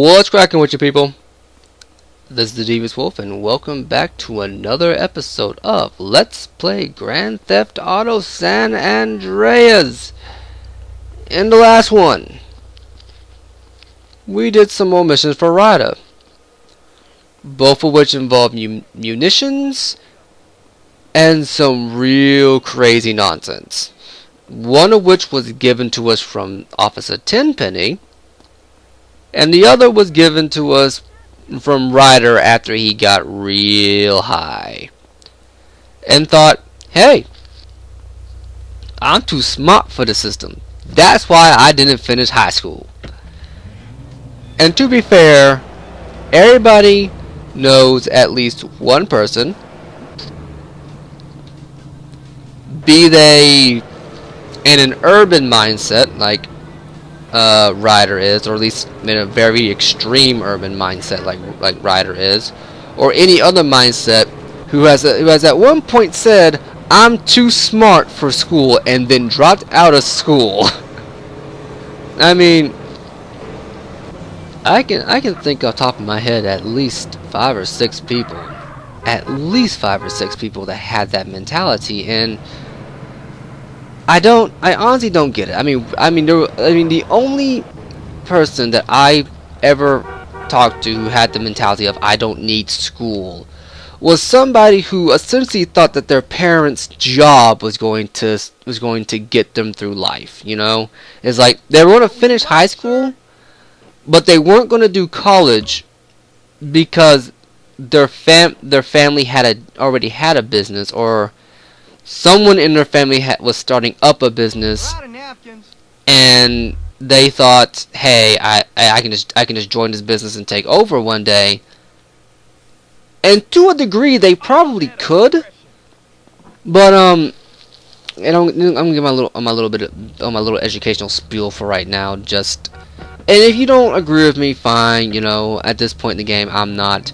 What's cracking with you people? This is the Devious Wolf, and welcome back to another episode of Let's Play Grand Theft Auto San Andreas. In the last one, we did some more missions for Ryder, both of which involved munitions and some real crazy nonsense. One of which was given to us from Officer Tenpenny, and the other was given to us from Ryder after he got real high and thought, hey, I'm too smart for the system. That's why I didn't finish high school. And to be fair, everybody knows at least one person, be they in an urban mindset like Ryder is, or at least in a very extreme urban mindset like Ryder is, or any other mindset who has at one point said, I'm too smart for school, and then dropped out of school. I mean, I can think off the top of my head at least 5 or 6 people that had that mentality, and I honestly don't get it. I mean, the only person that I ever talked to who had the mentality of I don't need school was somebody who essentially thought that their parents' job was going to get them through life. You know, it's like they were going to finish high school, but they weren't going to do college because their family already had a business, or someone in their family was starting up a business, and they thought, hey, I can just join this business and take over one day. And to a degree, they probably could, but and I'm gonna give my little educational spiel for right now. And if you don't agree with me, fine. You know, at this point in the game, I'm not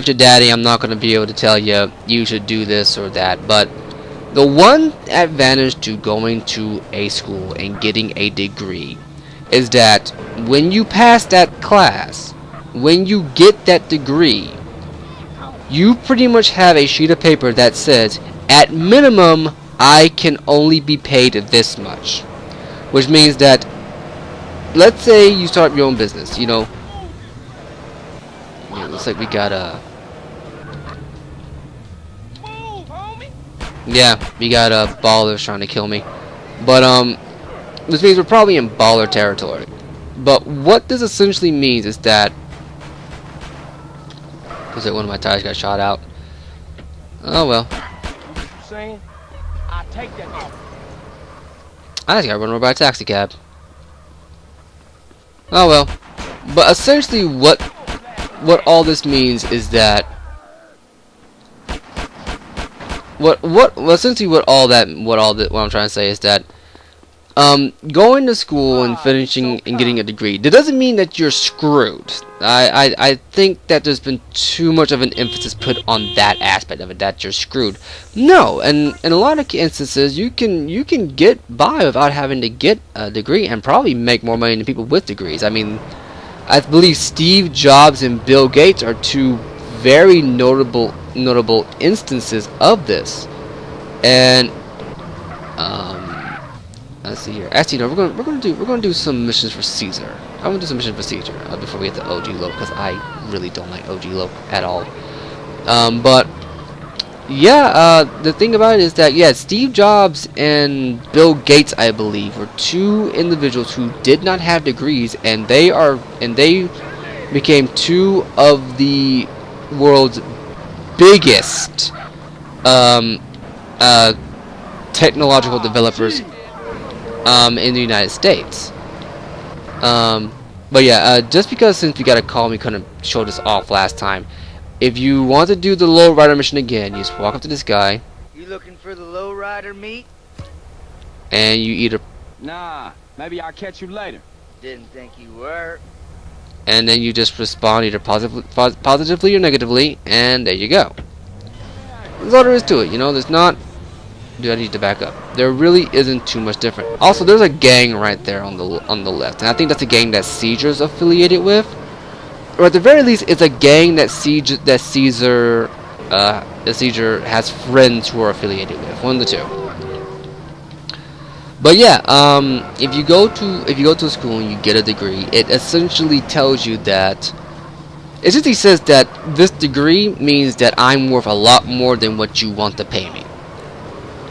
your daddy. I'm not gonna be able to tell you you should do this or that, but the one advantage to going to a school and getting a degree is that when you pass that class, when you get that degree, you pretty much have a sheet of paper that says, at minimum, I can only be paid this much. Which means that, let's say you start up your own business, you know. Yeah, looks like we got ballers trying to kill me. But, this means we're probably in baller territory. But what this essentially means is that, looks like one of my tires got shot out. Oh well. I just got run over by a taxi cab. Oh well. But essentially what all this means is that what I'm trying to say is that going to school and finishing and getting a degree, that doesn't mean that you're screwed. I think that there's been too much of an emphasis put on that aspect of it, that you're screwed. No, and in a lot of instances you can get by without having to get a degree and probably make more money than people with degrees. I mean, I believe Steve Jobs and Bill Gates are two very notable instances of this. And let's see here. Actually, no, we're gonna do some missions for Caesar. I'm gonna do some missions for Caesar before we get to OG Low, because I really don't like OG Low at all. But yeah, the thing about it is that, yeah, Steve Jobs and Bill Gates, I believe, were two individuals who did not have degrees, and they became two of the world's biggest technological developers in the United States. But yeah, just because since we got a call, we couldn't show this off last time. If you want to do the lowrider mission again, you just walk up to this guy. You looking for the lowrider meat? And you either... Nah, maybe I'll catch you later. Didn't think you were. And then you just respond either positively or negatively, and there you go. That's all there is to it, you know. There's not... Do I need to back up? There really isn't too much different. Also, there's a gang right there on the left, and I think that's a gang that Seizure's affiliated with. or at the very least, it's a gang that Caesar has friends who are affiliated with. One of the two. But yeah, if you go to school and you get a degree, it essentially tells you that it essentially says that this degree means that I'm worth a lot more than what you want to pay me.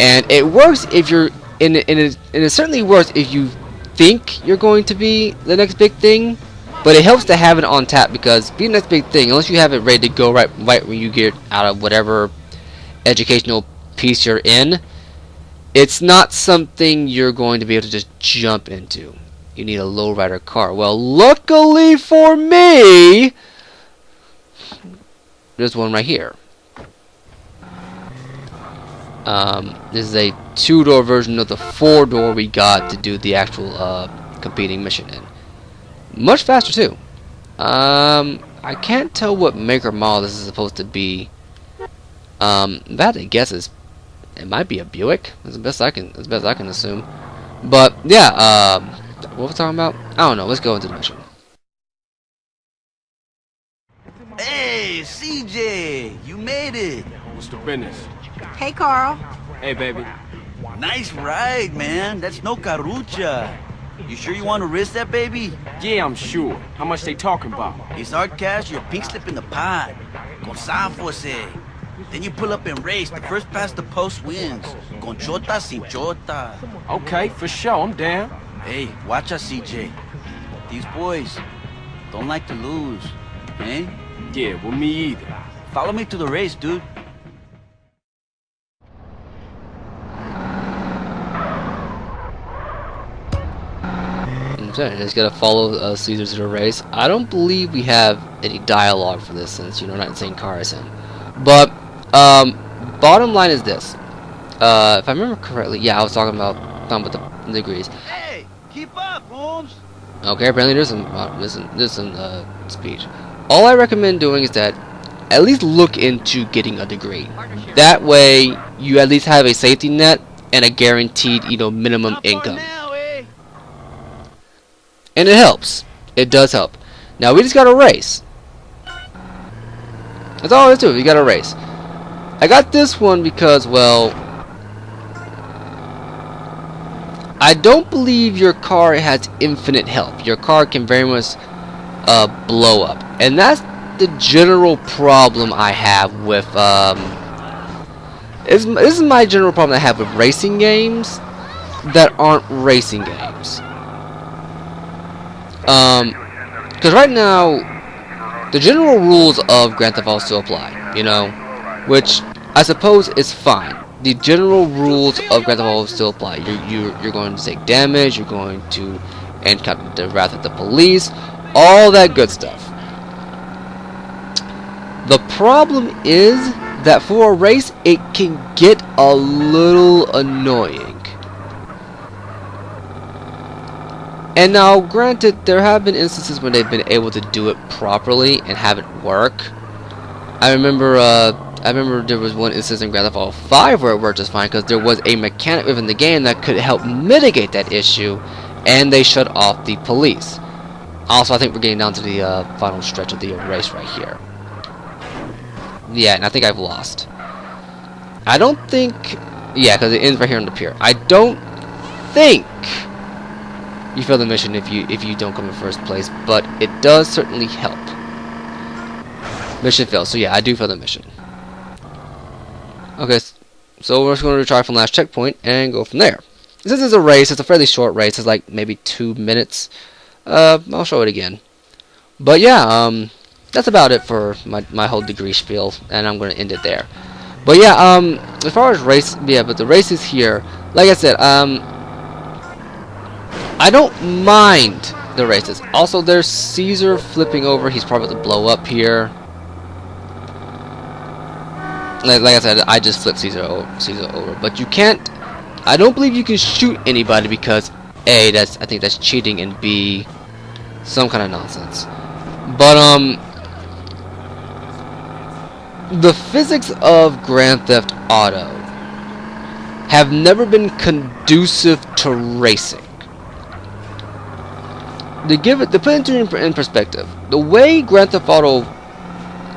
And it works if you're and it certainly works if you think you're going to be the next big thing. But it helps to have it on tap, because being the next big thing, unless you have it ready to go right when you get out of whatever educational piece you're in, it's not something you're going to be able to just jump into. You need a lowrider car. Well, luckily for me, there's one right here. This is a 2-door version of the 4-door we got to do the actual competing mission in. Much faster too. I can't tell what make or model this is supposed to be. That I guess is it might be a Buick. That's the best I can assume. But yeah, what was I talking about? I don't know. Let's go into the mission. Hey, CJ, you made it. What's the business? Hey, Carl. Hey, baby. Nice ride, man. That's no carucha. You sure you want to risk that, baby? Yeah, I'm sure. How much they talking about? It's hard cash, your pink slip in the pot. Con Sanfose. Then you pull up and race. The first past the post wins. Con chota sin chota. Okay, for sure. I'm down. Hey, watch us, CJ. These boys don't like to lose, eh? Yeah, well, me either. Follow me to the race, dude. Just gotta follow Caesar to the race. I don't believe we have any dialogue for this, since not in the same car as him. But bottom line is this: if I remember correctly, yeah, I was talking about the degrees. Hey, keep up, Holmes. Okay, apparently there's some speech. All I recommend doing is that at least look into getting a degree. That way, you at least have a safety net and a guaranteed, minimum income. And it helps. It does help. Now we just got to race. That's all there is to it. We got to race. I got this one because, well, I don't believe your car has infinite health. Your car can very much blow up, and that's the general problem I have with. This is my general problem I have with racing games that aren't racing games. Because right now, the general rules of Grand Theft Auto still apply, which I suppose is fine. The general rules of Grand Theft Auto still apply. You're going to take damage, you're going to encounter the wrath of the police, all that good stuff. The problem is that for a race, it can get a little annoying. And now, granted, there have been instances when they've been able to do it properly and have it work. I remember there was one instance in Grand Theft Auto 5 where it worked just fine, because there was a mechanic within the game that could help mitigate that issue, and they shut off the police. Also, I think we're getting down to the final stretch of the race right here. Yeah, and I think I've lost. I don't think... Yeah, because it ends right here on the pier. I don't think you fail the mission if you don't come in first place, but it does certainly help. Mission failed, so yeah, I do fail the mission. Okay, so we're just going to try from last checkpoint and go from there. Since it's a race, it's a fairly short race. It's like maybe 2 minutes. I'll show it again. But yeah, that's about it for my whole degree spiel, and I'm going to end it there. But yeah, as far as race, yeah, but the races here, like I said, I don't mind the races. Also, there's Caesar flipping over. He's probably about to blow up here. Like I said, I just flipped Caesar over. But you can't... I don't believe you can shoot anybody because A, I think that's cheating, and B, some kind of nonsense. But, the physics of Grand Theft Auto have never been conducive to racing. to put it in perspective, the way Grand Theft Auto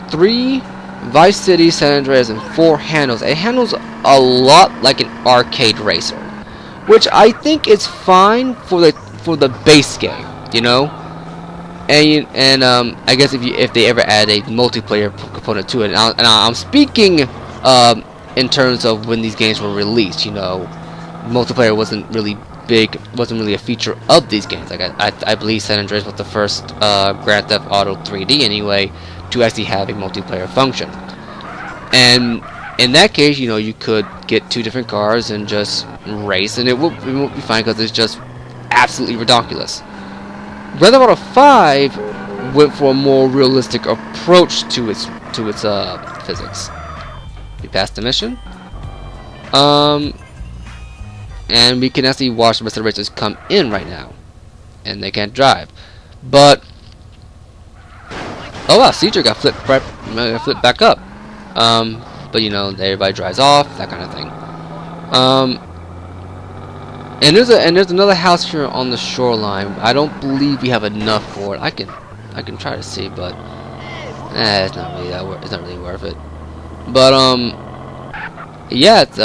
3, Vice City, San Andreas, and 4 handles, it handles a lot like an arcade racer, which I think is fine for the base game, you know. And I guess if they ever add a multiplayer component to it, and I'm speaking in terms of when these games were released, you know, multiplayer wasn't really a feature of these games. Like I believe San Andreas was the first Grand Theft Auto 3D anyway to actually have a multiplayer function. And in that case, you know, you could get 2 different cars and just race, and it won't be fine because it's just absolutely ridiculous. Grand Theft Auto 5 went for a more realistic approach to its physics. We passed the mission. And we can actually watch the rest of the racers come in right now, and they can't drive. But oh wow, Caesar got flipped back up. But you know, everybody drives off, that kind of thing. And there's another house here on the shoreline. I don't believe we have enough for it. I can try to see, but it's not really it's not really worth it. But yeah, it's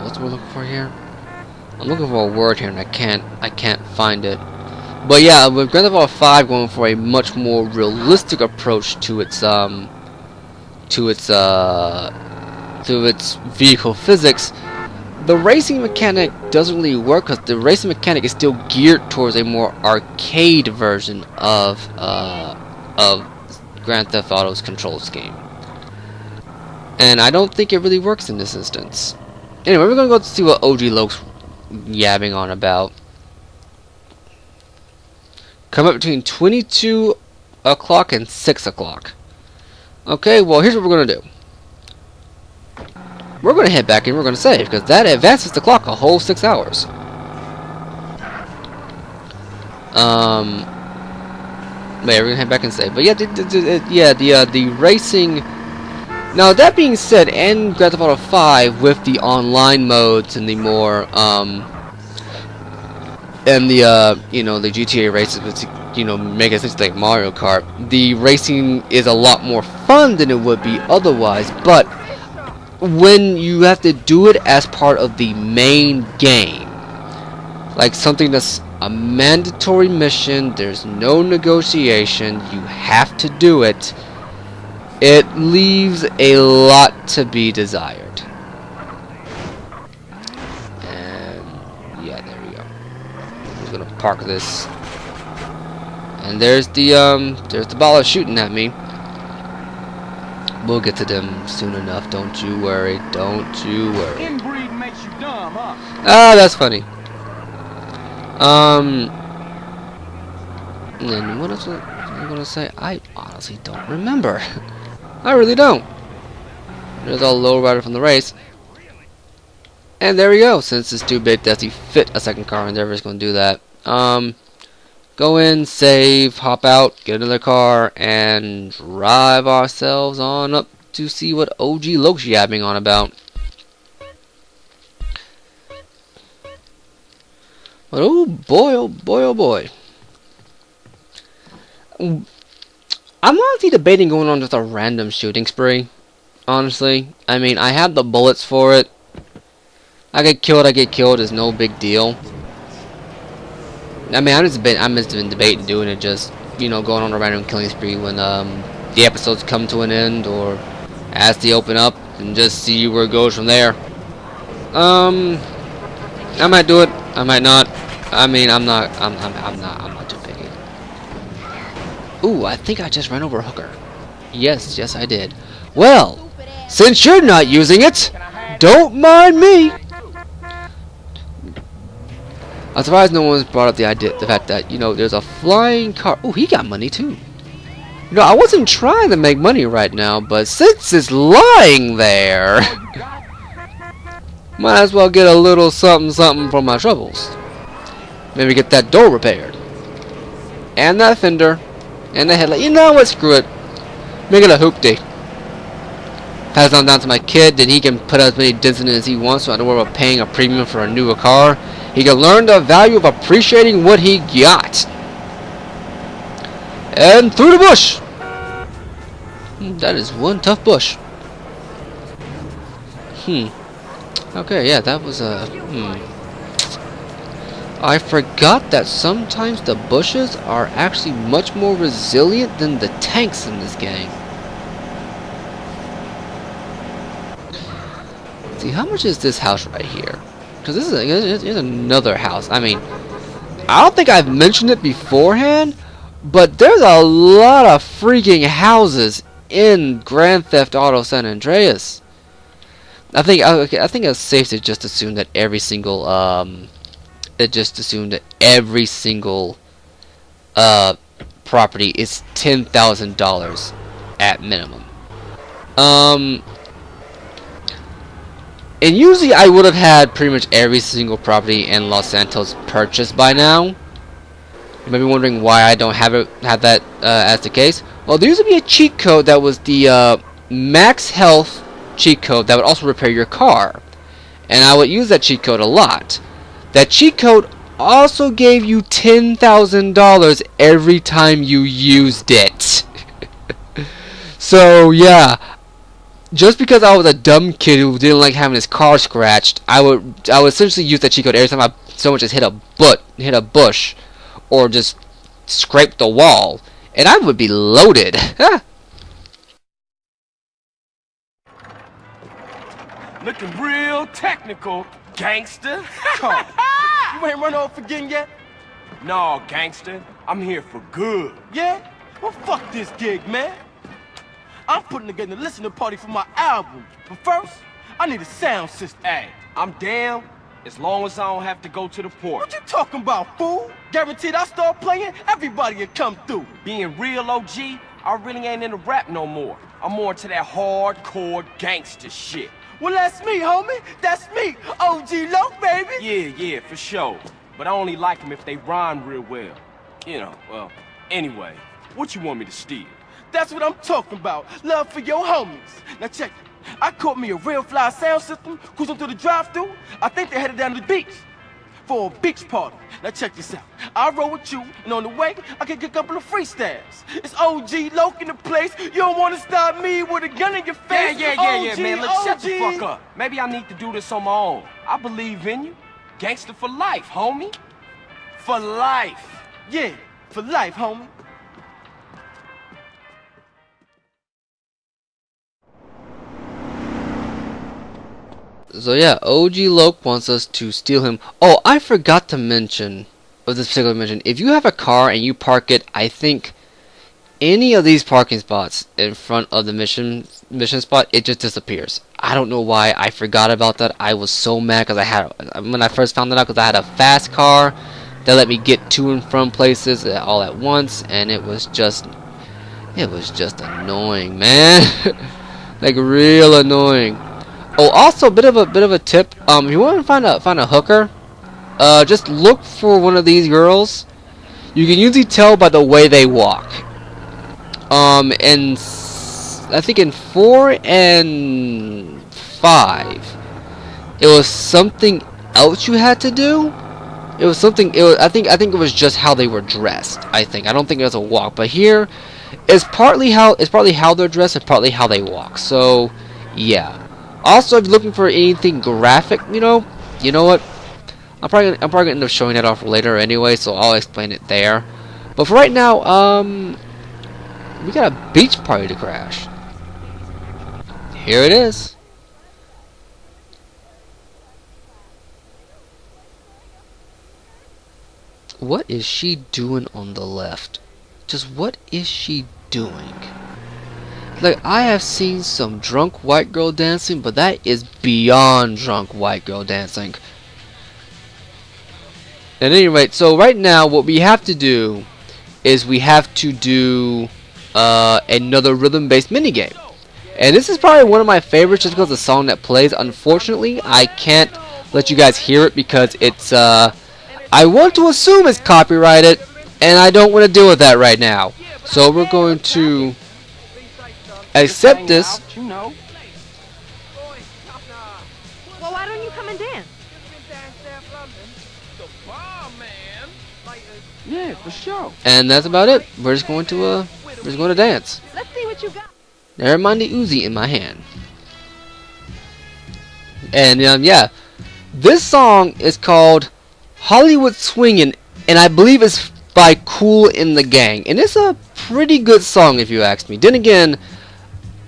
what's we're looking for here? I'm looking for a word here, and I can't find it. But yeah, with Grand Theft Auto 5 going for a much more realistic approach to its vehicle physics, the racing mechanic doesn't really work because the racing mechanic is still geared towards a more arcade version of Grand Theft Auto's control scheme, and I don't think it really works in this instance. Anyway, we're gonna go see what OG Loke's yabbing on about. Come up between 22 o'clock and 6 o'clock. Okay, well, here's what we're gonna do. We're gonna head back and we're gonna save, because that advances the clock a whole 6 hours. But yeah, we're gonna head back and save. But yeah, the racing. Now that being said, and Grand Theft Auto 5 with the online modes and the more you know, the GTA races, which, you know, make it essentially like Mario Kart, the racing is a lot more fun than it would be otherwise. But when you have to do it as part of the main game, like something that's a mandatory mission, there's no negotiation, you have to do it, it leaves a lot to be desired. And yeah, there we go. I'm just gonna park this. And there's the baller shooting at me. We'll get to them soon enough. Don't you worry. Don't you worry. Inbreeding makes you dumb, huh? Ah, that's funny. And what else was I gonna say? I honestly don't remember. I really don't. There's a lowrider from the race. And there we go. Since it's too big to actually fit a second car in there, we're just gonna do that. Go in, save, hop out, get another car, and drive ourselves on up to see what OG Loke's yabbing on about. But oh boy, oh boy, oh boy. I'm honestly debating going on just a random shooting spree. Honestly. I mean, I have the bullets for it. I get killed, it's no big deal. I mean, I've just been debating doing it, just, you know, going on a random killing spree when the episodes come to an end, or as they open up, and just see where it goes from there. I might do it, I might not. I mean, I'm not too picky. Ooh, I think I just ran over a hooker. Yes, I did. Well, since you're not using it, don't mind me. I'm surprised no one's brought up the fact that, you know, there's a flying car. Oh, he got money too. You know, I wasn't trying to make money right now, but since it's lying there, might as well get a little something for my troubles. Maybe get that door repaired, and that fender, and the headlight. You know what? Screw it. Make it a hoopty. Pass it on down to my kid, then he can put as many dents in it as he wants, so I don't worry about paying a premium for a newer car. He can learn the value of appreciating what he got. And through the bush. That is one tough bush. Okay, yeah, that was a... I forgot that sometimes the bushes are actually much more resilient than the tanks in this game. See, how much is this house right here? Because this is another house. I mean, I don't think I've mentioned it beforehand, but there's a lot of freaking houses in Grand Theft Auto San Andreas. I think it's safe to just assume that every single property is $10,000 at minimum. And usually I would have had pretty much every single property in Los Santos purchased by now. You may be wondering why I don't have that as the case. Well, there used to be a cheat code that was the max health cheat code that would also repair your car, and I would use that cheat code a lot. That cheat code also gave you $10,000 every time you used it. So yeah, just because I was a dumb kid who didn't like having his car scratched, I would essentially use that cheat code every time I so much as hit a bush, or just scrape the wall, and I would be loaded. Looking real technical, gangster. You ain't run off again yet? No, gangster. I'm here for good. Yeah? Well, fuck this gig, man. I'm putting together a listening party for my album. But first, I need a sound system. Hey, I'm down as long as I don't have to go to the port. What you talking about, fool? Guaranteed I start playing, everybody will come through. Being real OG, I really ain't into rap no more. I'm more into that hardcore gangster shit. Well, that's me, homie. That's me. OG Loc, baby. Yeah, for sure. But I only like them if they rhyme real well. You know, well, anyway, what you want me to steal? That's what I'm talking about. Love for your homies. Now check it. I caught me a real fly sound system cruising through the drive-thru. I think they headed down to the beach for a beach party. Now check this out. I'll roll with you, and on the way, I can get a couple of freestyles. It's OG Loc in the place. You don't want to stop me with a gun in your face. Yeah, man. Look, shut the fuck up. Maybe I need to do this on my own. I believe in you. Gangster for life, homie. For life. Yeah, for life, homie. So yeah, OG Loc wants us to steal him. Oh, I forgot to mention, of this particular mention, if you have a car and you park it, I think, any of these parking spots in front of the mission spot, it just disappears. I don't know why. I forgot about that. I was so mad because when I first found that out, because I had a fast car that let me get to and from places all at once, and it was just annoying, man. Like real annoying. Oh, also a bit of a tip. If you want to find a hooker, just look for one of these girls. You can usually tell by the way they walk. And I think in 4 and 5, it was something else you had to do. It was something. I think it was just how they were dressed. I don't think it was a walk. But here, it's partly how they're dressed and partly how they walk. So, yeah. Also, if you're looking for anything graphic, you know what? I'm probably gonna end up showing that off later anyway, so I'll explain it there. But for right now, we got a beach party to crash. Here it is. What is she doing on the left? Just what is she doing? Like, I have seen some drunk white girl dancing, but that is beyond drunk white girl dancing. At any rate, so right now what we have to do is we have to do another rhythm-based minigame. And this is probably one of my favorites just because the song that plays. Unfortunately, I can't let you guys hear it because it's, I want to assume it's copyrighted, and I don't want to deal with that right now. So we're going to accept this. Well, why don't you come and dance? Yeah, for sure. And that's about it. We're just going to dance. Let's see what you got. Never mind the Uzi in my hand. And yeah, this song is called Hollywood Swingin', and I believe it's by Kool in the Gang, and it's a pretty good song if you ask me. Then again,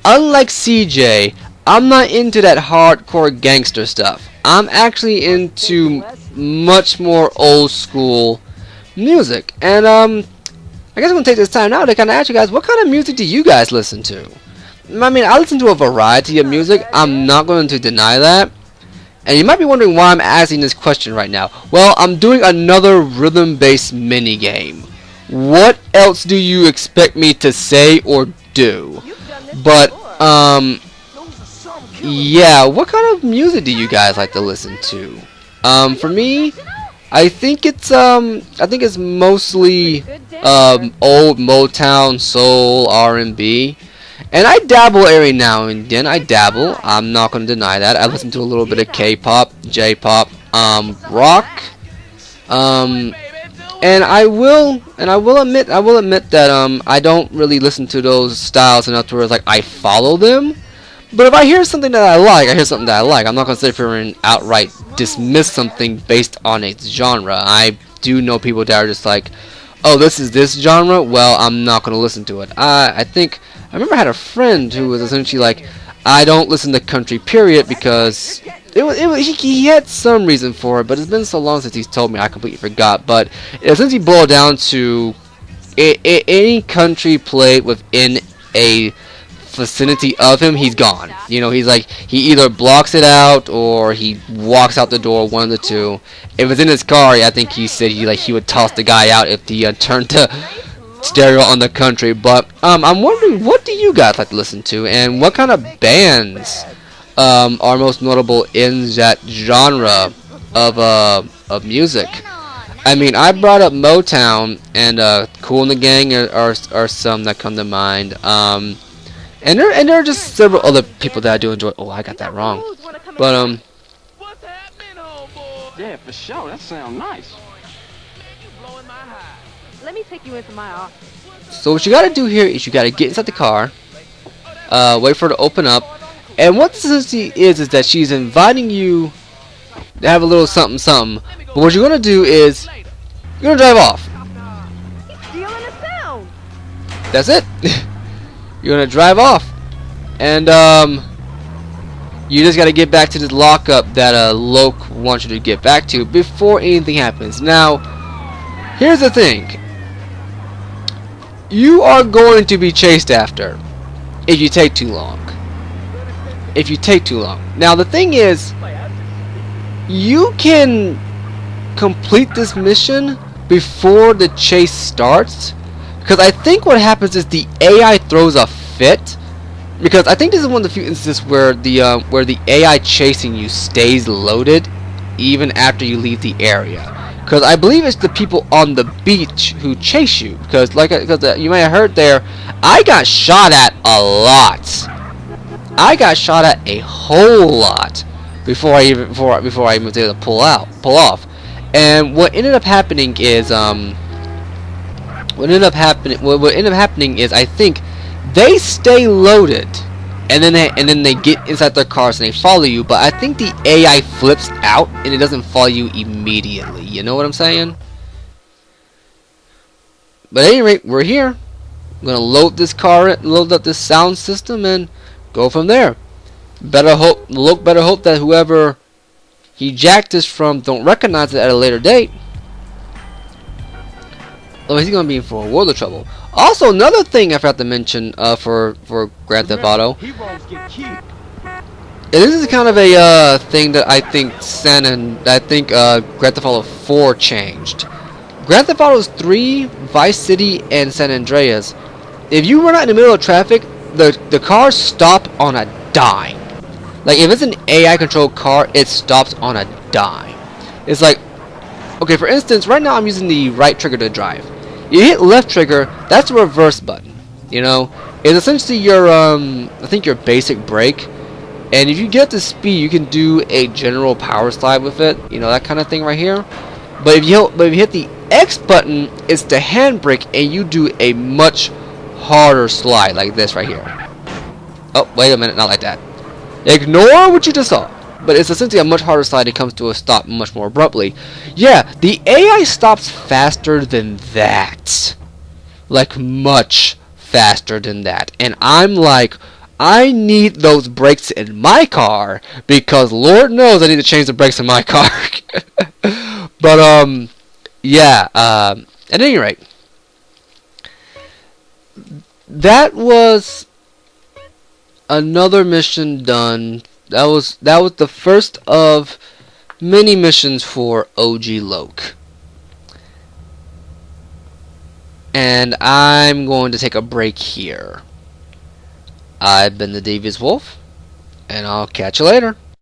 unlike CJ, I'm not into that hardcore gangster stuff. I'm actually into much more old school music, and I guess I'm gonna take this time now to kind of ask you guys, what kind of music do you guys listen to? I mean, I listen to a variety of music. I'm not going to deny that. And you might be wondering why I'm asking this question right now. Well, I'm doing another rhythm-based mini game. What else do you expect me to say or do? But yeah, what kind of music do you guys like to listen to? For me, I think it's mostly old Motown, soul, R&B. And I dabble every now and then. I'm not going to deny that. I listen to a little bit of K-pop, J-pop, rock. And I will admit that I don't really listen to those styles enough to where it's like I follow them. But if I hear something that I like, I hear something that I like. I'm not going to sit here and outright dismiss something based on its genre. I do know people that are just like, oh, this is this genre, well, I'm not going to listen to it. I remember I had a friend who was essentially like, I don't listen to country, period, because he had some reason for it, but it's been so long since he's told me, I completely forgot. But it essentially boiled down to any country played within a vicinity of him, he's gone. You know, he's like, he either blocks it out or he walks out the door, one of the two. If it's in his car, I think he said he would toss the guy out if he turned to stereo on the country. But I'm wondering, what do you guys like to listen to, and what kind of bands are most notable in that genre of music? I mean, I brought up Motown, and Kool in the Gang are some that come to mind. And there are just several other people that I do enjoy. Oh, I got that wrong. But Yeah, for sure. That sounds nice. Let me take you into my office. so what you gotta do here is you gotta get inside the car, wait for it to open up, and what this essentially is that she's inviting you to have a little something something. But what you're gonna do is you're gonna drive off. He's stealing the sound. That's it. You're gonna drive off, and you just gotta get back to this lockup that Loke wants you to get back to before anything happens. Now, here's the thing: you are going to be chased after if you take too long. Now, the thing is, you can complete this mission before the chase starts. Because I think what happens is the AI throws a fit. Because I think this is one of the few instances where the AI chasing you stays loaded even after you leave the area. Because I believe it's the people on the beach who chase you. Because you may have heard there, I got shot at a lot. I got shot at a whole lot before I even was able to pull off. And what ended up happening is What ended up happening is I think they stay loaded, and then they get inside their cars and they follow you. But I think the AI flips out and it doesn't follow you immediately. You know what I'm saying? But at any rate, we're here. I'm gonna load this car, load up this sound system, and go from there. Better hope that whoever he jacked this from don't recognize it at a later date. Oh, he's gonna be in for a world of trouble. Also, another thing I forgot to mention for Grand Theft Auto. Heroes get killed. And this is kind of a thing that I think Grand Theft Auto 4 changed. Grand Theft Auto 3, Vice City, and San Andreas. If you run out in the middle of traffic, the cars stop on a dime. Like if it's an AI controlled car, it stops on a dime. It's like, okay, for instance, right now I'm using the right trigger to drive. You hit left trigger, that's the reverse button. You know, it's essentially your I think your basic brake. And if you get to speed, you can do a general power slide with it. You know, that kind of thing right here. But if you hit the X button, it's the handbrake, and you do a much harder slide like this right here. Oh, wait a minute, not like that. Ignore what you just saw. But it's essentially a much harder slide. It comes to a stop much more abruptly. Yeah, the AI stops faster than that. Like, much faster than that. And I'm like, I need those brakes in my car, because Lord knows I need to change the brakes in my car. But, yeah, at any rate, that was another mission done. That was the first of many missions for OG Loke. And I'm going to take a break here. I've been the Devious Wolf, and I'll catch you later.